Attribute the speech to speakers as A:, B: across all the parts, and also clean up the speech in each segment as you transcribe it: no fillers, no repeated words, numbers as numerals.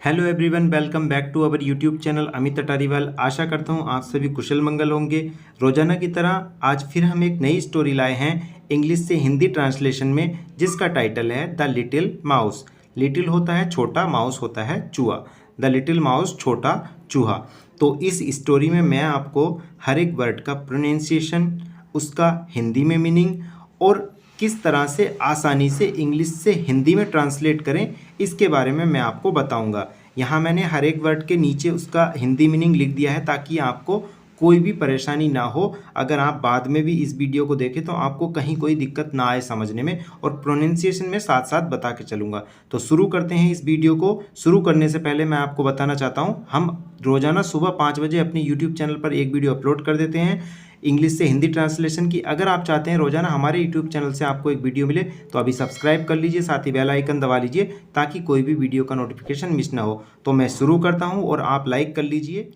A: Hello everyone, welcome back to our YouTube channel Amit Atariwal. आशा करता हूँ आप सभी कुशल मंगल होंगे। रोजाना की तरह आज फिर हम एक नई स्टोरी लाए हैं इंग्लिश से हिंदी ट्रांसलेशन में, जिसका टाइटल है द लिटिल माउस। लिटिल होता है छोटा, माउस होता है चूहा। द लिटिल माउस, छोटा चूहा। तो इस स्टोरी में मैं आपको हर एक वर्ड का प्रोनाउंसिएशन, उसका हिंदी में मीनिंग और किस तरह से आसानी से इंग्लिश से हिंदी में ट्रांसलेट करें, इसके बारे में मैं आपको बताऊंगा। यहाँ मैंने हर एक वर्ड के नीचे उसका हिंदी मीनिंग लिख दिया है ताकि आपको कोई भी परेशानी ना हो। अगर आप बाद में भी इस वीडियो को देखें तो आपको कहीं कोई दिक्कत ना आए समझने में, और प्रोनाउंसिएशन में साथ साथ बता के चलूँगा। तो शुरू करते हैं इस वीडियो को। शुरू करने से पहले मैं आपको बताना चाहता हूँ, हम रोज़ाना सुबह 5 बजे अपने यूट्यूब चैनल पर एक वीडियो अपलोड कर देते हैं इंग्लिश से हिंदी ट्रांसलेशन की। अगर आप चाहते हैं रोजाना हमारे यूट्यूब चैनल से आपको एक वीडियो मिले तो अभी सब्सक्राइब कर लीजिए, साथ ही बेल आइकन दबा लीजिए ताकि कोई भी वीडियो का नोटिफिकेशन मिस ना हो। तो मैं शुरू करता हूं और आप लाइक कर लीजिए।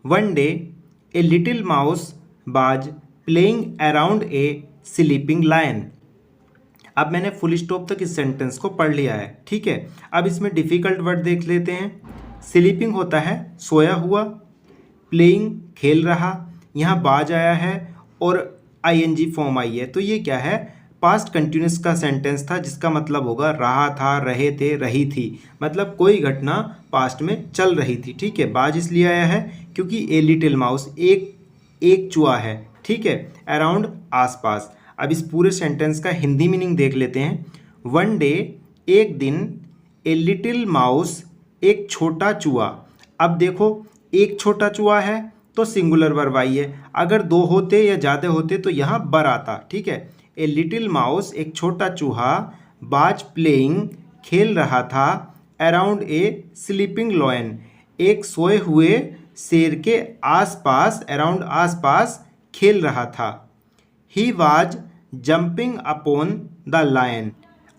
A: One day a little mouse was playing around a sleeping lion. अब मैंने फुल स्टॉप तक इस सेंटेंस को पढ़ लिया है, ठीक है। अब इसमें डिफिकल्ट वर्ड देख लेते हैं। स्लीपिंग होता है सोया हुआ, प्लेइंग खेल रहा, यहाँ बाज आया है और आईएनजी फॉर्म आई है, तो ये क्या है, पास्ट कंटिन्यूस का सेंटेंस था, जिसका मतलब होगा रहा था, रहे थे, रही थी। मतलब कोई घटना पास्ट में चल रही थी, ठीक है। बाज इसलिए आया है क्योंकि ए लिटिल माउस एक चूहा है, ठीक है। अराउंड आसपास। अब इस पूरे सेंटेंस का हिंदी मीनिंग देख लेते हैं। वन डे एक दिन, ए लिटिल माउस एक छोटा चूहा। अब देखो, एक छोटा चूहा है तो सिंगुलर वर्ब आई है। अगर दो होते या ज़्यादा होते तो यहाँ बर आता, ठीक है। ए लिटिल माउस एक छोटा चूहा, बाज प्लेइंग खेल रहा था, अराउंड ए स्लीपिंग लॉयन एक सोए हुए शेर के आसपास, अराउंड आसपास खेल रहा था। He was jumping upon the lion.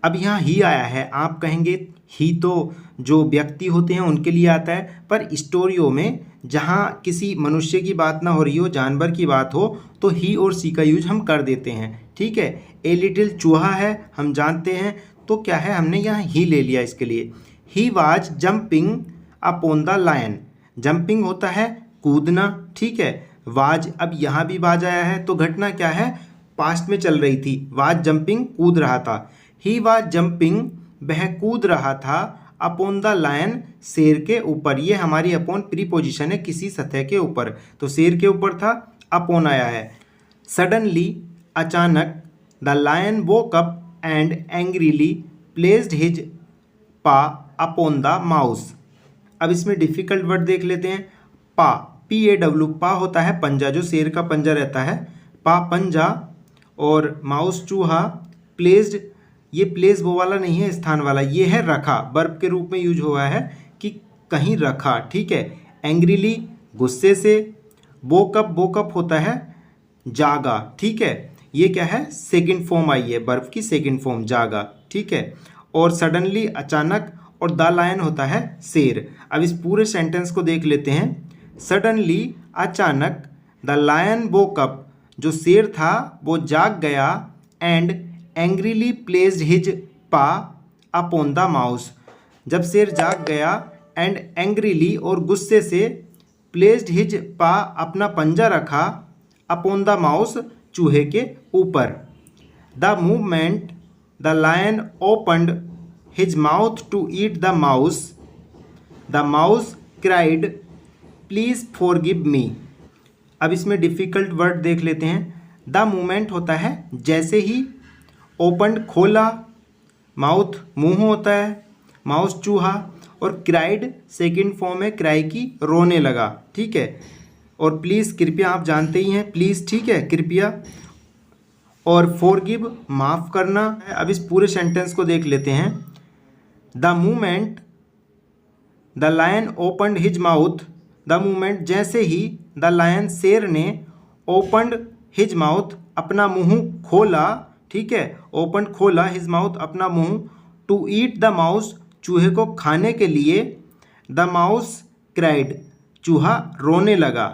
A: अब यहाँ ही आया है, आप कहेंगे ही तो जो व्यक्ति होते हैं उनके लिए आता है, पर स्टोरियों में जहाँ किसी मनुष्य की बात ना हो रही हो, जानवर की बात हो, तो ही और सी का यूज हम कर देते हैं, ठीक है। ए लिटिल चूहा है, हम जानते हैं, तो क्या है, हमने यहाँ ही ले लिया इसके लिए। He was jumping upon the lion. Jumping होता है कूदना, ठीक है। वाज, अब यहाँ भी वाज आया है, तो घटना क्या है, पास्ट में चल रही थी। वाज जंपिंग कूद रहा था। ही वाज जंपिंग वह कूद रहा था, अपॉन द लायन शेर के ऊपर। ये हमारी अपॉन प्रीपोजिशन है, किसी सतह के ऊपर, तो शेर के ऊपर था, अपॉन आया है। सडनली अचानक, the lion woke up and angrily placed his paw upon the mouse. अब इसमें डिफिकल्ट वर्ड देख लेते हैं। पा, PAW, पा होता है पंजा, जो शेर का पंजा रहता है, पा पंजा, और माउस चूहा, प्लेस्ड, ये प्लेस वो वाला नहीं है, स्थान वाला, ये है रखा, वर्ब के रूप में यूज हुआ है कि कहीं रखा, ठीक है। एंग्रीली गुस्से से, वोकअप, वोकअप होता है जागा, ठीक है। ये क्या है, सेकंड फॉर्म आई है, वर्ब की सेकंड फॉर्म, जागा, ठीक है। और सडनली अचानक, और द लायन होता है शेर। अब इस पूरे सेंटेंस को देख लेते हैं। सडनली अचानक, द लायन वोकअप, जो शेर था वो जाग गया, and angrily placed his paw upon the mouse. जब शेर जाग गया, एंड एंग्रीली, और गुस्से से, प्लेस्ड हिज पा, अपना पंजा रखा, अपॉन द माउस, चूहे के ऊपर। The movement the lion opened his mouth to eat the mouse, the mouse cried please forgive me. अब इसमें डिफिकल्ट वर्ड देख लेते हैं। द मूवमेंट होता है जैसे ही, ओपन खोला, माउथ मुंह होता है, माउस चूहा, और क्राइड सेकंड फॉर्म है क्राई की, रोने लगा, ठीक है। और प्लीज़, कृपया, आप जानते ही हैं प्लीज़, ठीक है, कृपया, और फॉरगिव माफ़ करना। अब इस पूरे सेंटेंस को देख लेते हैं। The movement the lion opened his mouth, the movement जैसे ही, द लायन शेर ने, ओपन्ड हिज माउथ अपना मुंह खोला, ठीक है, ओपन खोला, हिज माउथ अपना मुंह, टू ईट द माउस चूहे को खाने के लिए, द माउस क्राइड चूहा रोने लगा,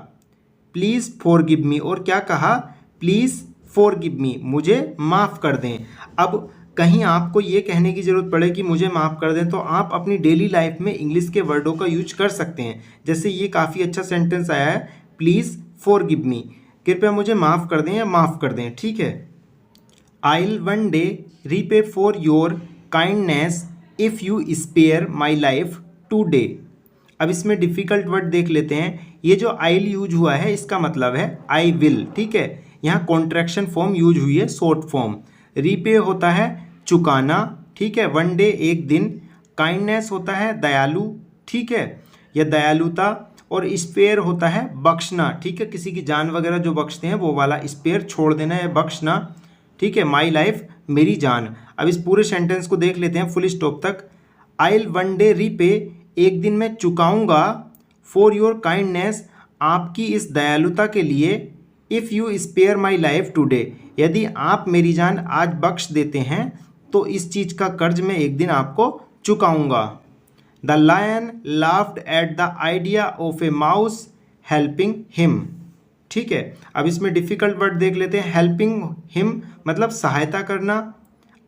A: प्लीज़ फॉरगिव मी, और क्या कहा, प्लीज़ फॉरगिव मी, मुझे माफ़ कर दें। अब कहीं आपको ये कहने की ज़रूरत पड़े कि मुझे माफ़ कर दें, तो आप अपनी डेली लाइफ में इंग्लिश के वर्डों का यूज कर सकते हैं। जैसे ये काफ़ी अच्छा सेंटेंस आया है, प्लीज़ फॉरगिव मी, कृपया मुझे माफ़ कर दें या माफ़ कर दें, ठीक है। I'll one day repay for your kindness if you spare my life today। अब इसमें डिफ़िकल्ट वर्ड देख लेते हैं। ये जो आइल यूज हुआ है इसका मतलब है आई विल, ठीक है। यहाँ कॉन्ट्रैक्शन फॉर्म यूज हुई है, शॉर्ट फॉर्म। रीपे होता है चुकाना, ठीक है, वन डे एक दिन। काइंडनेस होता है दयालु, ठीक है, या दयालुता। और स्पेयर होता है बख्शना, ठीक है, किसी की जान वगैरह जो बख्शते हैं वो वाला स्पेयर, छोड़ देना या बख्शना, ठीक है। माई लाइफ मेरी जान। अब इस पूरे सेंटेंस को देख लेते हैं फुल स्टॉप तक। आइल वन डे रीपे, एक दिन मैं चुकाऊंगा, फॉर योर काइंडनेस, आपकी इस दयालुता के लिए, if you spare my life today, यदि आप मेरी जान आज बख्श देते हैं तो इस चीज़ का कर्ज मैं एक दिन आपको चुकाऊंगा। The lion laughed at the idea of a mouse helping him, ठीक है। अब इसमें डिफ़िकल्ट वर्ड देख लेते हैं। हेल्पिंग हिम मतलब सहायता करना।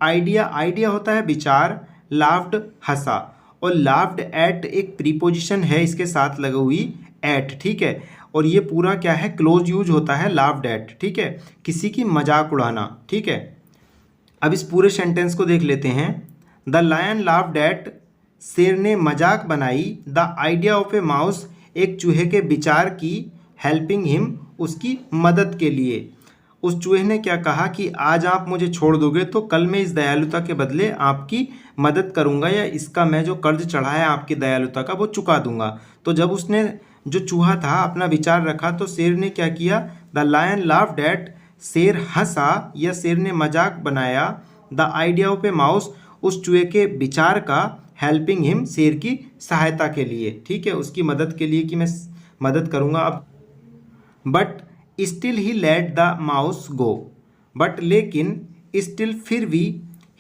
A: आइडिया होता है विचार। लाफ्ड हंसा, और लाफ्ड एट एक प्रीपोजिशन है इसके साथ लगी हुई एट, ठीक है। और ये पूरा क्या है, क्लोज यूज होता है लाफ्ड एट, ठीक है, किसी की मजाक उड़ाना, ठीक है। अब इस पूरे सेंटेंस को देख लेते हैं। द लायन लाफ्ड एट, शेर ने मजाक बनाई, the idea of a mouse, एक चूहे के विचार की, हेल्पिंग हिम, उसकी मदद के लिए। उस चूहे ने क्या कहा कि आज आप मुझे छोड़ दोगे तो कल मैं इस दयालुता के बदले आपकी मदद करूंगा, या इसका मैं जो कर्ज चढ़ा है आपकी दयालुता का वो चुका दूंगा। तो जब उसने जो चूहा था अपना विचार रखा तो शेर ने क्या किया, द लायन लाफ्ड एट, शेर हंसा या शेर ने मजाक बनाया, the idea of a mouse, उस चूहे के विचार का, हेल्पिंग हिम, शेर की सहायता के लिए, ठीक है, उसकी मदद के लिए कि मैं मदद करूंगा। अब but still he let the mouse go, but लेकिन, स्टिल फिर भी,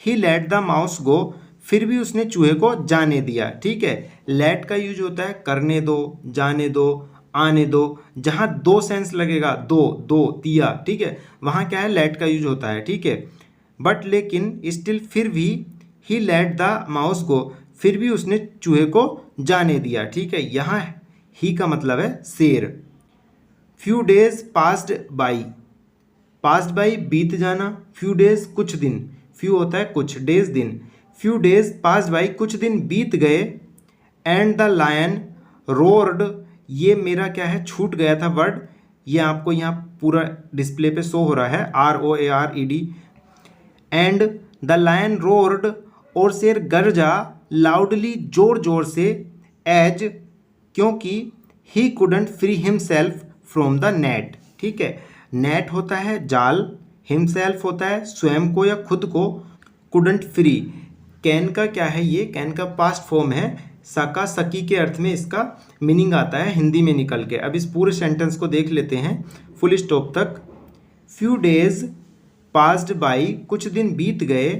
A: ही लेट द माउस गो, फिर भी उसने चूहे को जाने दिया, ठीक है। लेट का यूज होता है करने दो, जाने दो, आने दो। जहाँ दो सेंस लगेगा, दो दिया, ठीक है, वहाँ क्या है, लेट का यूज होता है, ठीक है। बट लेकिन, स्टिल फिर भी, ही लेट द माउस गो, फिर भी उसने चूहे को जाने दिया, ठीक है। यहाँ ही का मतलब है शेर। Few days passed by, passed by बीत जाना, फ्यू डेज कुछ दिन, फ्यू होता है कुछ, डेज दिन। फ्यू डेज पास्ड बाई, कुछ दिन बीत गए। एंड द लायन रोर्ड, ये मेरा क्या है, छूट गया था वर्ड, ये आपको यहाँ पूरा डिस्प्ले पे शो हो रहा है, ROARED। And the lion road, और शेर गरजा, लाउडली, जोर जोर से, एज, क्योंकि, he couldn't free himself from the net, ठीक है। नेट होता है जाल, हिमसेल्फ होता है स्वयं को या खुद को, कुडंट फ्री, कैन का क्या है, ये कैन का पास्ट फॉर्म है, सका सकी के अर्थ में इसका मीनिंग आता है हिंदी में निकल के। अब इस पूरे सेंटेंस को देख लेते हैं फुल स्टॉप तक। फ्यू डेज पास्ड बाई, कुछ दिन बीत गए।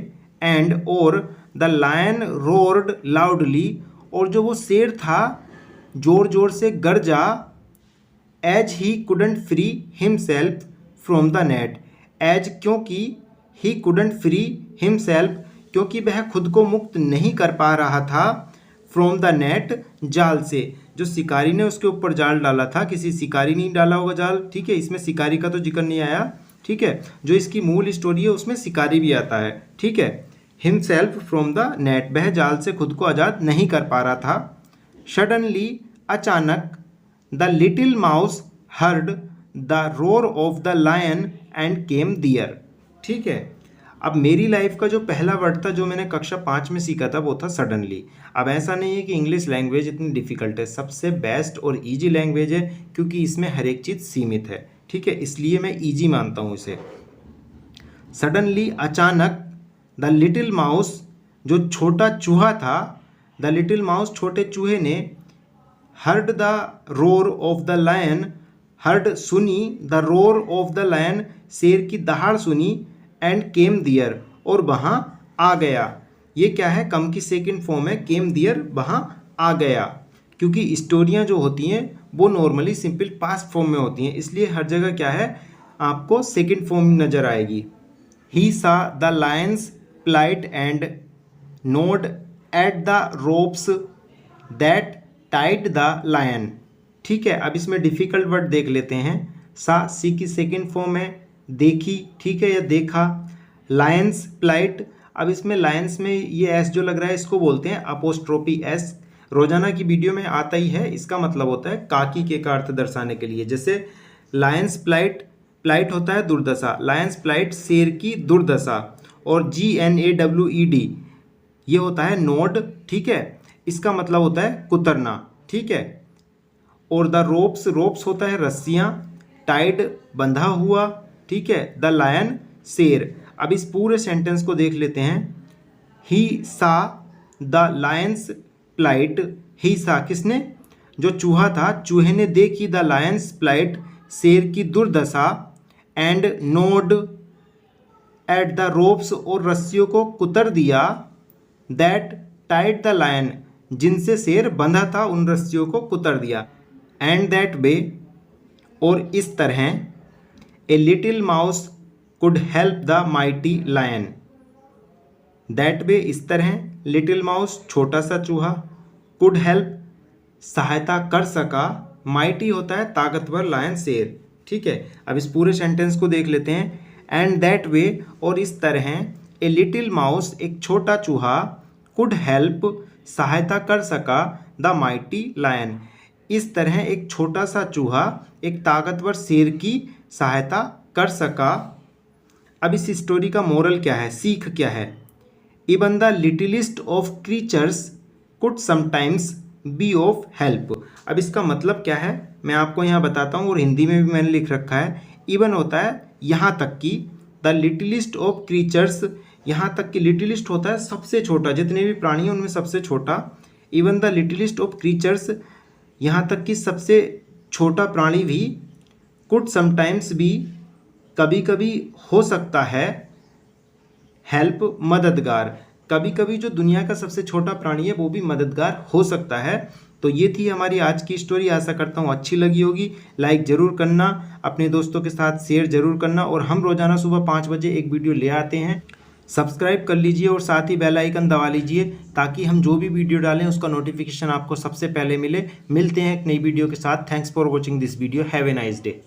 A: एंड, और, द लायन रोर्ड लाउडली, और जो वो शेर था जोर जोर से गरजा, as he couldn't free himself from the net, as क्योंकि, ही कुडंट फ्री हिमसेल्फ, क्योंकि वह खुद को मुक्त नहीं कर पा रहा था, फ्रॉम द नेट, जाल से, जो शिकारी ने उसके ऊपर जाल डाला था, किसी शिकारी ने डाला होगा जाल, ठीक है, इसमें शिकारी का तो जिक्र नहीं आया, ठीक है। जो इसकी मूल स्टोरी है उसमें शिकारी भी आता है, ठीक है। हिमसेल्फ फ्रॉम द नेट, वह जाल से खुद को आज़ाद नहीं कर पा रहा था। सडनली, अचानक, the little mouse heard the roar of the lion and came there, ठीक है। अब मेरी लाइफ का जो पहला वर्ड था जो मैंने कक्षा 5 में सीखा था वो था सडनली। अब ऐसा नहीं है कि इंग्लिश लैंग्वेज इतनी डिफ़िकल्ट है, सबसे बेस्ट और इजी लैंग्वेज है क्योंकि इसमें हर एक चीज़ सीमित है, ठीक है, इसलिए मैं इजी मानता हूँ इसे। सडनली, अचानक, द लिटिल माउस, जो छोटा चूहा था, द लिटिल माउस, छोटे चूहे ने, heard the roar of the lion, heard सुनी, the roar of the lion, शेर की दहाड़ सुनी, एंड केम दियर, और वहाँ आ गया। ये क्या है, कम की सेकंड फॉर्म है, केम दियर, वहाँ आ गया, क्योंकि स्टोरियाँ जो होती हैं वो नॉर्मली सिंपल पास्ट फॉर्म में होती हैं, इसलिए हर जगह क्या है आपको सेकंड फॉर्म नज़र आएगी। ही सा the Lions plight and gnawed at the ropes that tied the lion। ठीक है, अब इसमें डिफिकल्ट वर्ड देख लेते हैं। सी की सेकेंड फॉर्म है देखी, ठीक है, या देखा। लायंस प्लाइट, अब इसमें लायंस में ये एस जो लग रहा है इसको बोलते हैं अपोस्ट्रोफी एस। रोजाना की वीडियो में आता ही है, इसका मतलब होता है काकी के का अर्थ दर्शाने के लिए। जैसे लायंस प्लाइट, प्लाइट होता है दुर्दशा, लायंस प्लाइट शेर की दुर्दशा। और GNAWED ये होता है नोड, ठीक है, इसका मतलब होता है कुतरना, ठीक है। और द रोप्स, रोप्स होता है रस्सियाँ, टाइड बंधा हुआ, ठीक है, द लायन शेर। अब इस पूरे सेंटेंस को देख लेते हैं। ही सा द लायंस प्लाइट, ही सा किसने, जो चूहा था, चूहे ने देखी द लायंस प्लाइट शेर की दुर्दशा, and node at the ropes और रस्सियों को कुतर दिया, दैट टाइड द लायन जिनसे शेर बंधा था उन रस्सियों को कुतर दिया, एंड दैट वे और इस तरह, a little mouse could help the mighty lion. That way इस तरह, लिटिल माउस छोटा सा चूहा, कुड हेल्प सहायता कर सका, माइटी होता है ताकतवर, लायन शेर, ठीक है। अब इस पूरे सेंटेंस को देख लेते हैं। एंड दैट वे और इस तरह, ए लिटिल माउस एक छोटा चूहा, कुड हेल्प सहायता कर सका, द माइटी लायन इस तरह एक छोटा सा चूहा एक ताकतवर शेर की सहायता कर सका। अब इस स्टोरी का मोरल क्या है, सीख क्या है। Even the littlest of creatures could sometimes be of help. अब इसका मतलब क्या है मैं आपको यहाँ बताता हूँ, और हिंदी में भी मैंने लिख रखा है। इवन होता है यहाँ तक कि, द लिटिलिस्ट ऑफ क्रीचर्स यहाँ तक कि, लिटिलिस्ट होता है सबसे छोटा, जितने भी प्राणी हैं उनमें सबसे छोटा। Even the littlest of creatures यहाँ तक कि सबसे छोटा प्राणी भी, कुड समटाइम्स भी कभी कभी हो सकता है, हेल्प मददगार, कभी कभी जो दुनिया का सबसे छोटा प्राणी है वो भी मददगार हो सकता है। तो ये थी हमारी आज की स्टोरी। आशा करता हूँ अच्छी लगी होगी। लाइक ज़रूर करना, अपने दोस्तों के साथ शेयर ज़रूर करना, और हम रोज़ाना सुबह 5 बजे एक वीडियो ले आते हैं। सब्सक्राइब कर लीजिए और साथ ही बेल आइकन दबा लीजिए ताकि हम जो भी वीडियो डालें उसका नोटिफिकेशन आपको सबसे पहले मिले। मिलते हैं एक नई वीडियो के साथ। Thanks for watching this video. Have a nice day.